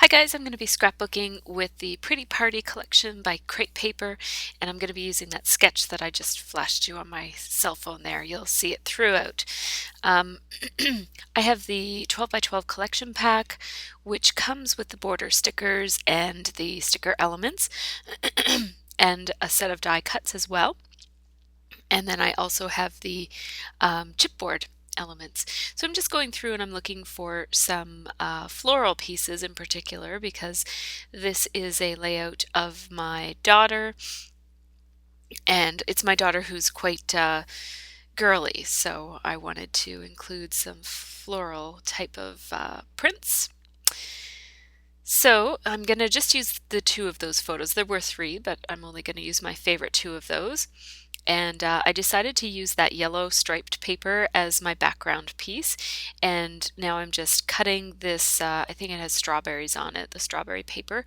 Hi guys, I'm going to be scrapbooking with the Pretty Party collection by Crate Paper, and I'm going to be using that sketch that I just flashed you on my cell phone there. You'll see it throughout. Um, I have the 12 by 12 collection pack, which comes with the border stickers and the sticker elements, and a set of die cuts as well. And then I also have the chipboard elements. So I'm just going through and I'm looking for some floral pieces in particular because this is a layout of my daughter, and it's my daughter who's quite girly, so I wanted to include some floral type of prints. So I'm going to just use the two of those photos. There were three, but I'm only going to use my favorite two of those. And I decided to use that yellow striped paper as my background piece. And now I'm just cutting this, I think it has strawberries on it, the strawberry paper.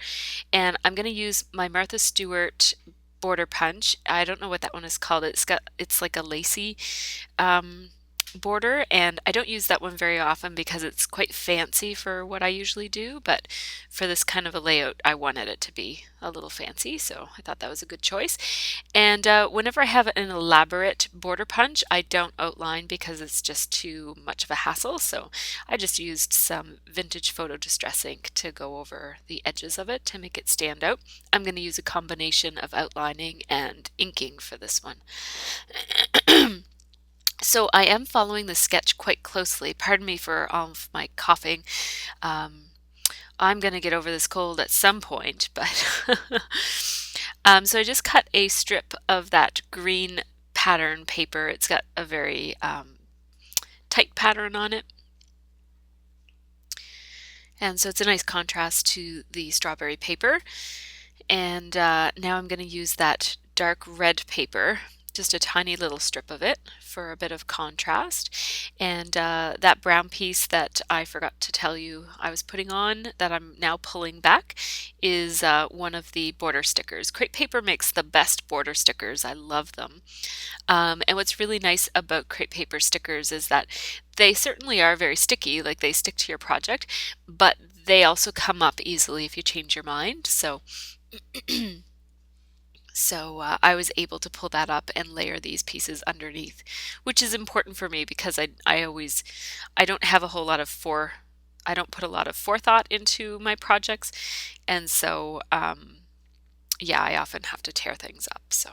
And I'm going to use my Martha Stewart border punch. I don't know what that one is called. It's like a lacy border, and I don't use that one very often because it's quite fancy for what I usually do, but for this kind of a layout I wanted it to be a little fancy, so I thought that was a good choice. And whenever I have an elaborate border punch, I don't outline because it's just too much of a hassle, so I just used some vintage photo distress ink to go over the edges of it to make it stand out. I'm going to use a combination of outlining and inking for this one. So I am following the sketch quite closely. Pardon me for all of my coughing. Um, I'm going to get over this cold at some point, but so I just cut a strip of that green pattern paper. It's got a very tight pattern on it. And so it's a nice contrast to the strawberry paper. And now I'm going to use that dark red paper, just a tiny little strip of it for a bit of contrast. And that brown piece that I forgot to tell you I was putting on that I'm now pulling back is one of the border stickers. Crepe Paper makes the best border stickers. I love them. And what's really nice about Crepe Paper stickers is that they certainly are very sticky, like they stick to your project, but they also come up easily if you change your mind. So I was able to pull that up and layer these pieces underneath, which is important for me because I don't have a whole lot of I don't put a lot of forethought into my projects, and so yeah, I often have to tear things up. So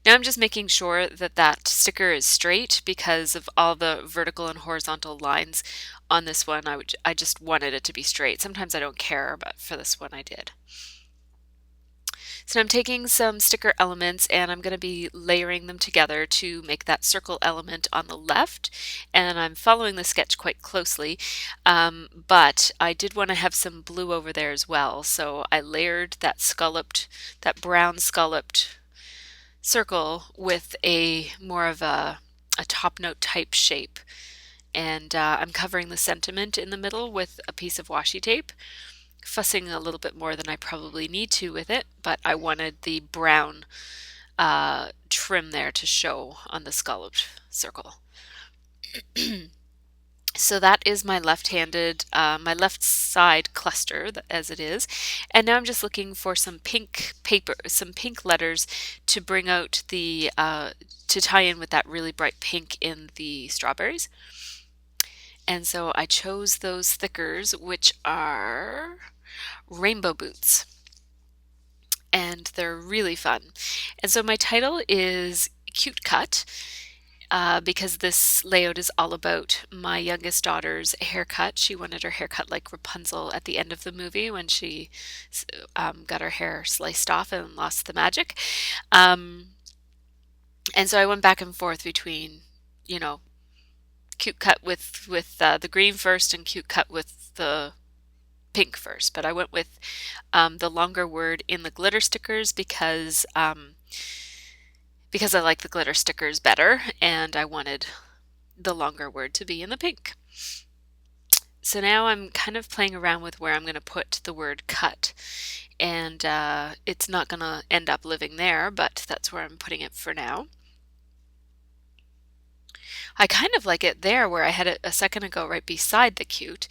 now I'm just making sure that that sticker is straight because of all the vertical and horizontal lines on this one. I just wanted it to be straight. Sometimes I don't care, but for this one I did. So I'm taking some sticker elements and I'm going to be layering them together to make that circle element on the left. And I'm following the sketch quite closely, but I did want to have some blue over there as well. So I layered that brown scalloped circle with a more of a top note type shape. And I'm covering the sentiment in the middle with a piece of washi tape, fussing a little bit more than I probably need to with it, but I wanted the brown trim there to show on the scalloped circle. So that is my my left side cluster as it is. And now I'm just looking for some pink paper, some pink letters to bring out to tie in with that really bright pink in the strawberries. And so I chose those stickers, which are Rainbow Boots, and they're really fun. And so my title is Cute Cut, because this layout is all about my youngest daughter's haircut. She wanted her haircut like Rapunzel at the end of the movie when she got her hair sliced off and lost the magic. And so I went back and forth between, you know, cute cut with the green first and cute cut with the pink first, but I went with the longer word in the glitter stickers because I like the glitter stickers better, and I wanted the longer word to be in the pink. So now I'm kind of playing around with where I'm going to put the word cut, and it's not going to end up living there, but that's where I'm putting it for now. I kind of like it there where I had it a second ago right beside the cute,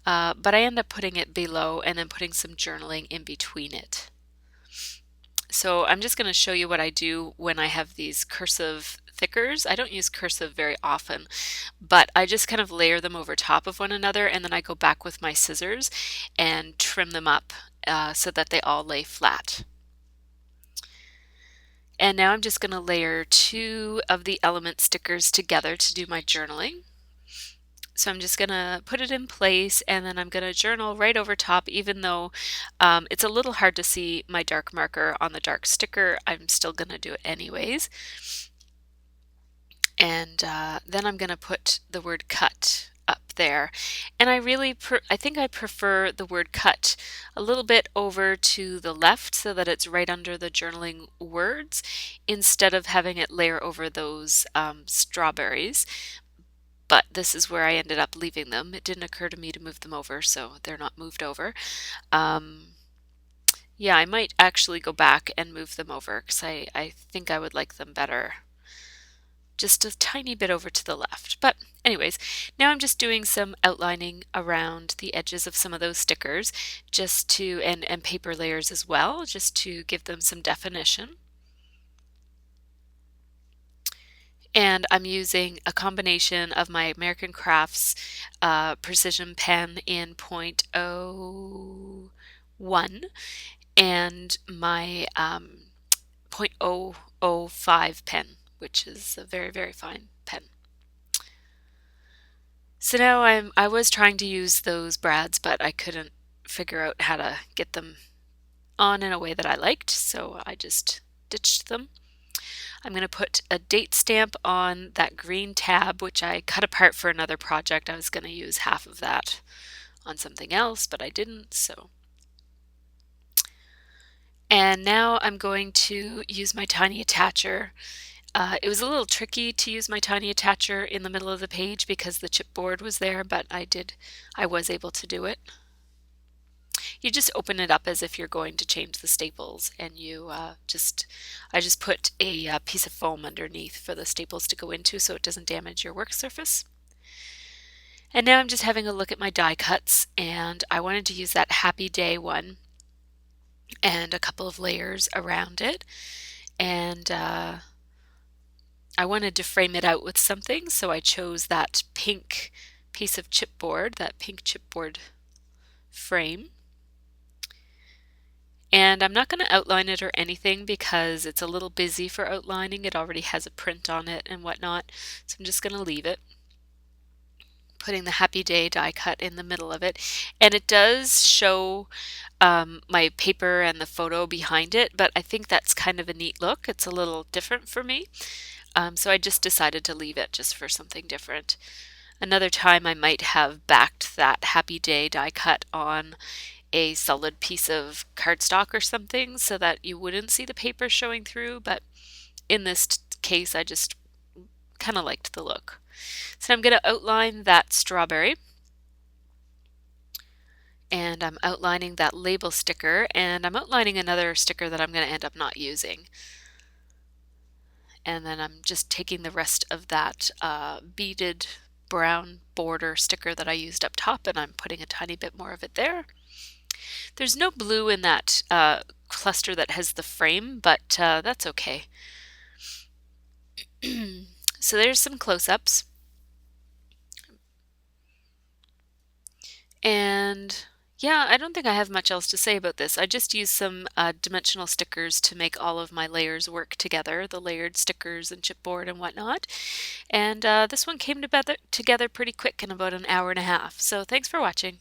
but I end up putting it below and then putting some journaling in between it. So I'm just going to show you what I do when I have these cursive thickers. I don't use cursive very often, but I just kind of layer them over top of one another, and then I go back with my scissors and trim them up so that they all lay flat. And now I'm just going to layer 2 of the element stickers together to do my journaling. So I'm just going to put it in place, and then I'm going to journal right over top. Even though it's a little hard to see my dark marker on the dark sticker, I'm still going to do it anyways. And then I'm going to put the word cut up there. And I think I prefer the word cut a little bit over to the left so that it's right under the journaling words instead of having it layer over those strawberries. But this is where I ended up leaving them. It didn't occur to me to move them over, so they're not moved over. Yeah, I might actually go back and move them over because I think I would like them better just a tiny bit over to the left. But anyways, now I'm just doing some outlining around the edges of some of those stickers just to, and paper layers as well, just to give them some definition. And I'm using a combination of my American Crafts precision pen in .001 and my .005 pen, which is a very, very fine pen. So now I was trying to use those brads, but I couldn't figure out how to get them on in a way that I liked, so I just ditched them. I'm going to put a date stamp on that green tab, which I cut apart for another project. I was going to use half of that on something else, but I didn't, so. And now I'm going to use my tiny attacher. It was a little tricky to use my tiny attacher in the middle of the page because the chipboard was there, but I was able to do it. You just open it up as if you're going to change the staples, and I just put a piece of foam underneath for the staples to go into so it doesn't damage your work surface. And now I'm just having a look at my die cuts, and I wanted to use that Happy Day one and a couple of layers around it, and I wanted to frame it out with something, so I chose that pink piece of chipboard, that pink chipboard frame. And I'm not going to outline it or anything because it's a little busy for outlining. It already has a print on it and whatnot, so I'm just going to leave it. Putting the Happy Day die cut in the middle of it. And it does show my paper and the photo behind it, but I think that's kind of a neat look. It's a little different for me. So I just decided to leave it just for something different. Another time I might have backed that Happy Day die cut on a solid piece of cardstock or something so that you wouldn't see the paper showing through, but in this case I just kind of liked the look. So I'm going to outline that strawberry, and I'm outlining that label sticker, and I'm outlining another sticker that I'm going to end up not using. And then I'm just taking the rest of that beaded brown border sticker that I used up top, and I'm putting a tiny bit more of it there. There's no blue in that cluster that has the frame, but that's okay. So there's some close-ups. And yeah, I don't think I have much else to say about this. I just used some dimensional stickers to make all of my layers work together, the layered stickers and chipboard and whatnot. And this one came together pretty quick in about an hour and a half. So thanks for watching.